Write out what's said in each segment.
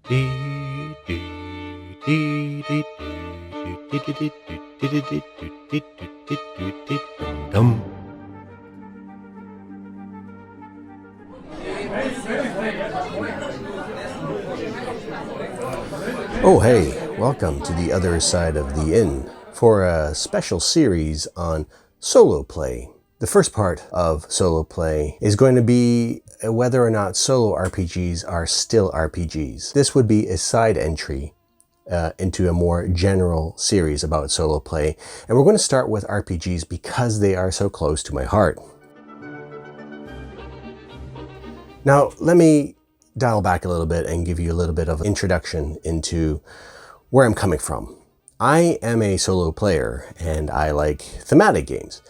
Oh, hey, welcome to the other side of the inn for a special series on solo play. The first part of solo play is going to be whether or not solo RPGs are still RPGs. This would be a side entry into a more general series about solo play, and we're going to start with RPGs because they are so close to my heart. Now, let me dial back a little bit and give you a little bit of an introduction into where I'm coming from. I am a solo player and I like thematic games.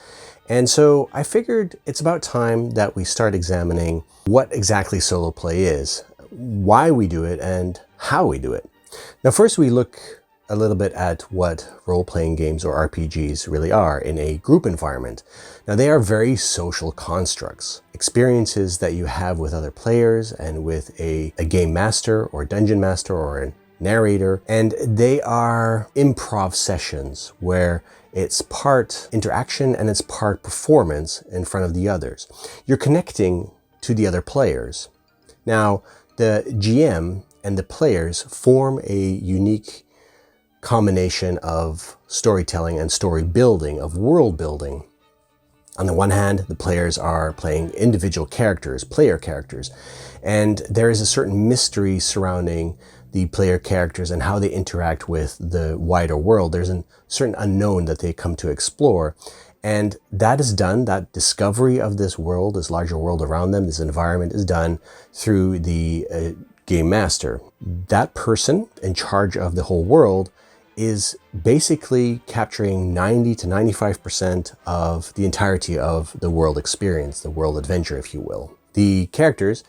And so I figured it's about time that we start examining what exactly solo play is, why we do it, and how we do it. Now, first we look a little bit at what role-playing games or RPGs really are in a group environment. Now, they are very social constructs, experiences that you have with other players and with a game master or dungeon master or a narrator, and they are improv sessions where it's part interaction and it's part performance in front of the others. You're connecting to the other players. Now, the GM and the players form a unique combination of storytelling and story building, of world building. On the one hand, the players are playing individual characters, player characters, and there is a certain mystery surrounding the player characters and how they interact with the wider world. There's a certain unknown that they come to explore, and that is done, that discovery of this world, this larger world around them, this environment is done through the game master. That person in charge of the whole world is basically capturing 90 to 95% of the entirety of the world experience, the world adventure, if you will. The characters,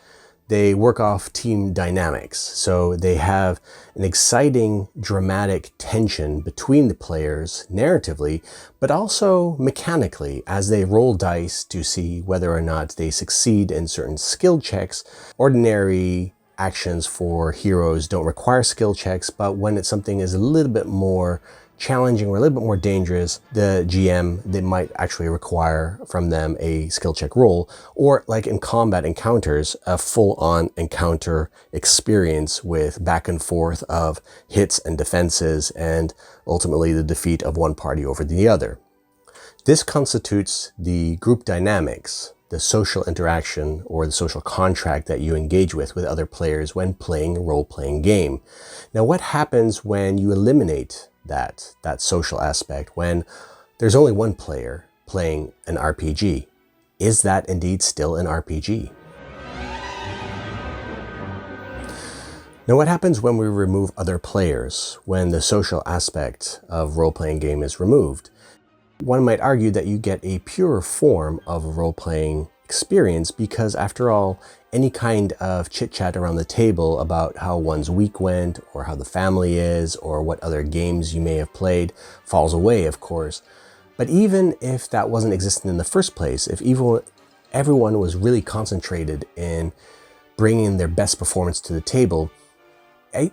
they work off team dynamics. So they have an exciting, dramatic tension between the players narratively, but also mechanically as they roll dice to see whether or not they succeed in certain skill checks. Ordinary actions for heroes don't require skill checks, but when it's something is a little bit more challenging or a little bit more dangerous, the GM, they might actually require from them a skill check roll, or like in combat encounters, a full-on encounter experience with back and forth of hits and defenses and ultimately the defeat of one party over the other. This constitutes the group dynamics, the social interaction or the social contract that you engage with other players when playing a role-playing game. Now, what happens when you eliminate that social aspect, when there's only one player playing an RPG? Is that indeed still an RPG? Now, what happens when we remove other players, when the social aspect of role-playing game is removed? One might argue that you get a purer form of a role-playing experience because, after all, any kind of chit-chat around the table about how one's week went or how the family is or what other games you may have played falls away, of course. But even if that wasn't existent in the first place, if everyone was really concentrated in bringing their best performance to the table,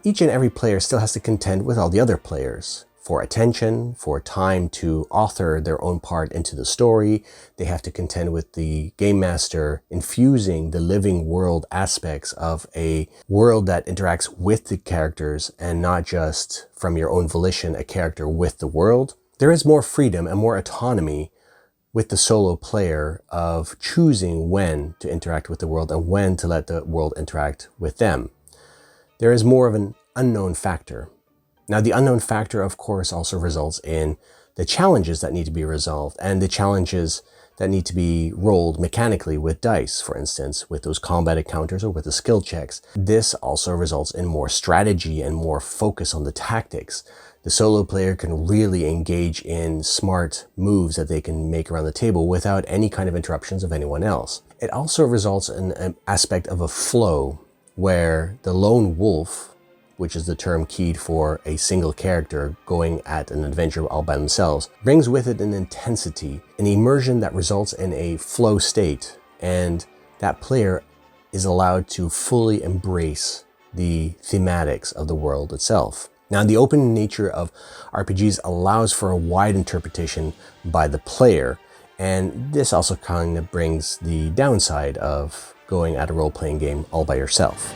each and every player still has to contend with all the other players for attention, for time to author their own part into the story. They have to contend with the game master infusing the living world aspects of a world that interacts with the characters and not just from your own volition, a character with the world. There is more freedom and more autonomy with the solo player of choosing when to interact with the world and when to let the world interact with them. There is more of an unknown factor. Now, the unknown factor, of course, also results in the challenges that need to be resolved and the challenges that need to be rolled mechanically with dice, for instance, with those combat encounters or with the skill checks. This also results in more strategy and more focus on the tactics. The solo player can really engage in smart moves that they can make around the table without any kind of interruptions of anyone else. It also results in an aspect of a flow where the lone wolf, which is the term keyed for a single character going at an adventure all by themselves, brings with it an intensity, an immersion that results in a flow state, and that player is allowed to fully embrace the thematics of the world itself. Now, the open nature of RPGs allows for a wide interpretation by the player, and this also kind of brings the downside of going at a role-playing game all by yourself.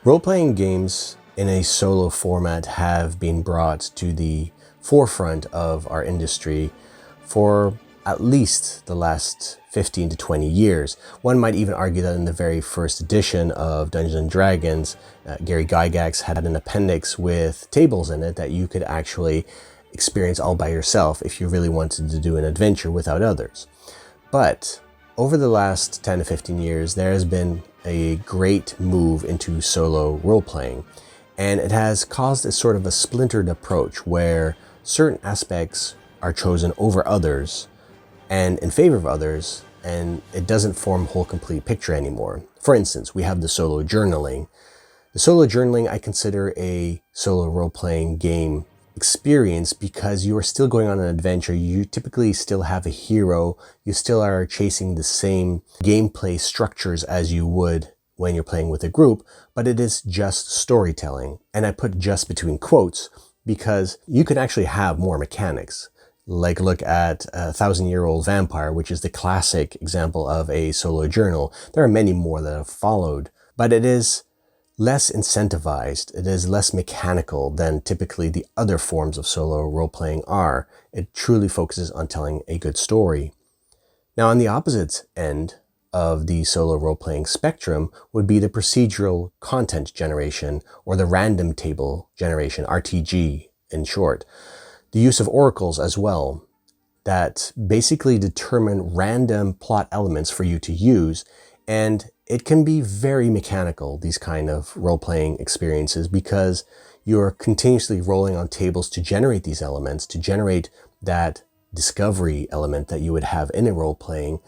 Role-playing games in a solo format have been brought to the forefront of our industry for at least the last 15 to 20 years. One might even argue that in the very first edition of Dungeons & Dragons, Gary Gygax had an appendix with tables in it that you could actually experience all by yourself if you really wanted to do an adventure without others. But over the last 10 to 15 years, there has been a great move into solo role-playing, and it has caused a sort of a splintered approach where certain aspects are chosen over others and in favor of others, and it doesn't form a whole complete picture anymore. For instance, we have the solo journaling. The solo journaling I consider a solo role-playing game experience because you are still going on an adventure. You typically still have a hero. You still are chasing the same gameplay structures as you would when you're playing with a group, but it is just storytelling. And I put just between quotes because you can actually have more mechanics. Like look at A 1,000-Year-Old Vampire, which is the classic example of a solo journal. There are many more that have followed, but it is less incentivized. It is less mechanical than typically the other forms of solo role-playing are. It truly focuses on telling a good story. Now, on the opposite end of the solo role-playing spectrum would be the procedural content generation, or the random table generation, RTG in short. The use of oracles as well, that basically determine random plot elements for you to use, and it can be very mechanical, these kind of role-playing experiences, because you're continuously rolling on tables to generate these elements, to generate that discovery element that you would have in a role-playing,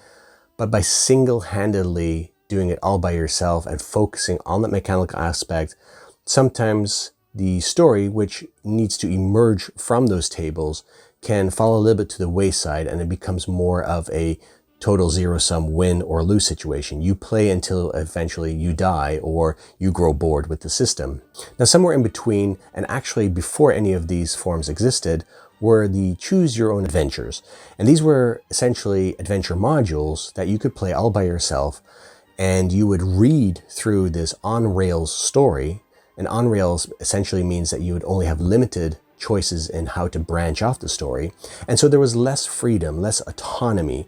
but by single-handedly doing it all by yourself and focusing on that mechanical aspect, sometimes the story, which needs to emerge from those tables, can fall a little bit to the wayside, and it becomes more of a total zero-sum win or lose situation. You play until eventually you die or you grow bored with the system. Now, somewhere in between, and actually before any of these forms existed, were the choose your own adventures. And these were essentially adventure modules that you could play all by yourself, and you would read through this on-rails story. And on-rails essentially means that you would only have limited choices in how to branch off the story. And so there was less freedom, less autonomy,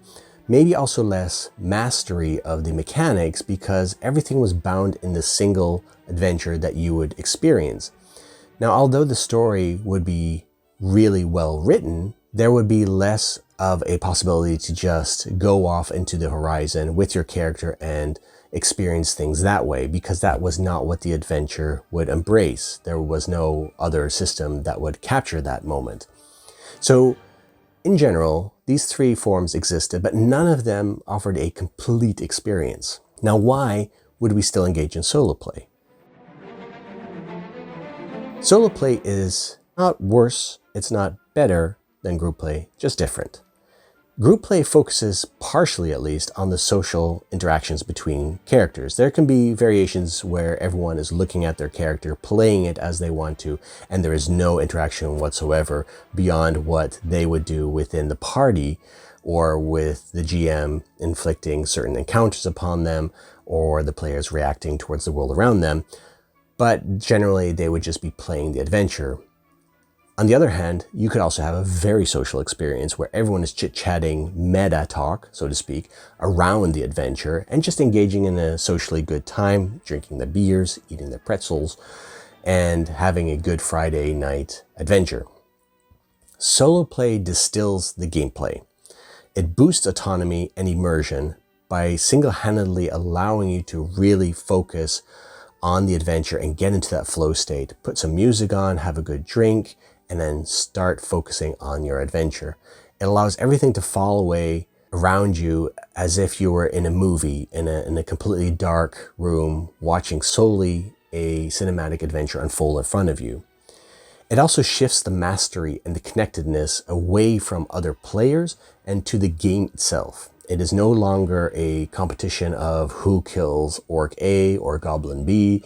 maybe also less mastery of the mechanics, because everything was bound in the single adventure that you would experience. Now, although the story would be really well written, there would be less of a possibility to just go off into the horizon with your character and experience things that way, because that was not what the adventure would embrace. There was no other system that would capture that moment. So in general, these three forms existed, but none of them offered a complete experience. Now, why would we still engage in solo play? Solo play is not worse, it's not better than group play, just different. Group play focuses, partially at least, on the social interactions between characters. There can be variations where everyone is looking at their character, playing it as they want to, and there is no interaction whatsoever beyond what they would do within the party, or with the GM inflicting certain encounters upon them, or the players reacting towards the world around them. But generally, they would just be playing the adventure. On the other hand, you could also have a very social experience where everyone is chit-chatting meta talk, so to speak, around the adventure and just engaging in a socially good time, drinking the beers, eating the pretzels, and having a good Friday night adventure. Solo play distills the gameplay. It boosts autonomy and immersion by single-handedly allowing you to really focus on the adventure and get into that flow state. Put some music on, have a good drink, and then start focusing on your adventure. It allows everything to fall away around you as if you were in a movie, in a completely dark room, watching solely a cinematic adventure unfold in front of you. It also shifts the mastery and the connectedness away from other players and to the game itself. It is no longer a competition of who kills Orc A or Goblin B.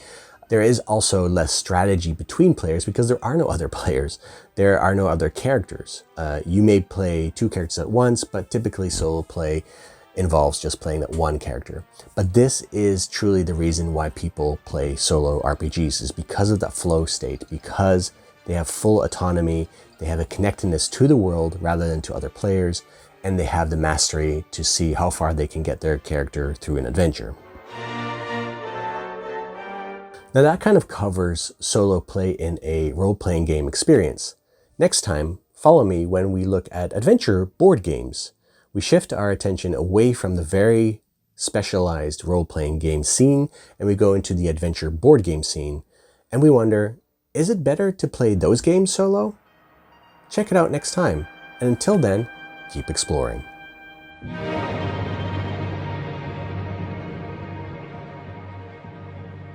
There is also less strategy between players because there are no other players. There are no other characters. You may play two characters at once, but typically solo play involves just playing that one character. But this is truly the reason why people play solo RPGs, is because of that flow state, because they have full autonomy, they have a connectedness to the world rather than to other players, and they have the mastery to see how far they can get their character through an adventure. Now that kind of covers solo play in a role-playing game experience. Next time, follow me when we look at adventure board games. We shift our attention away from the very specialized role-playing game scene, and we go into the adventure board game scene, and we wonder, is it better to play those games solo? Check it out next time, and until then, keep exploring.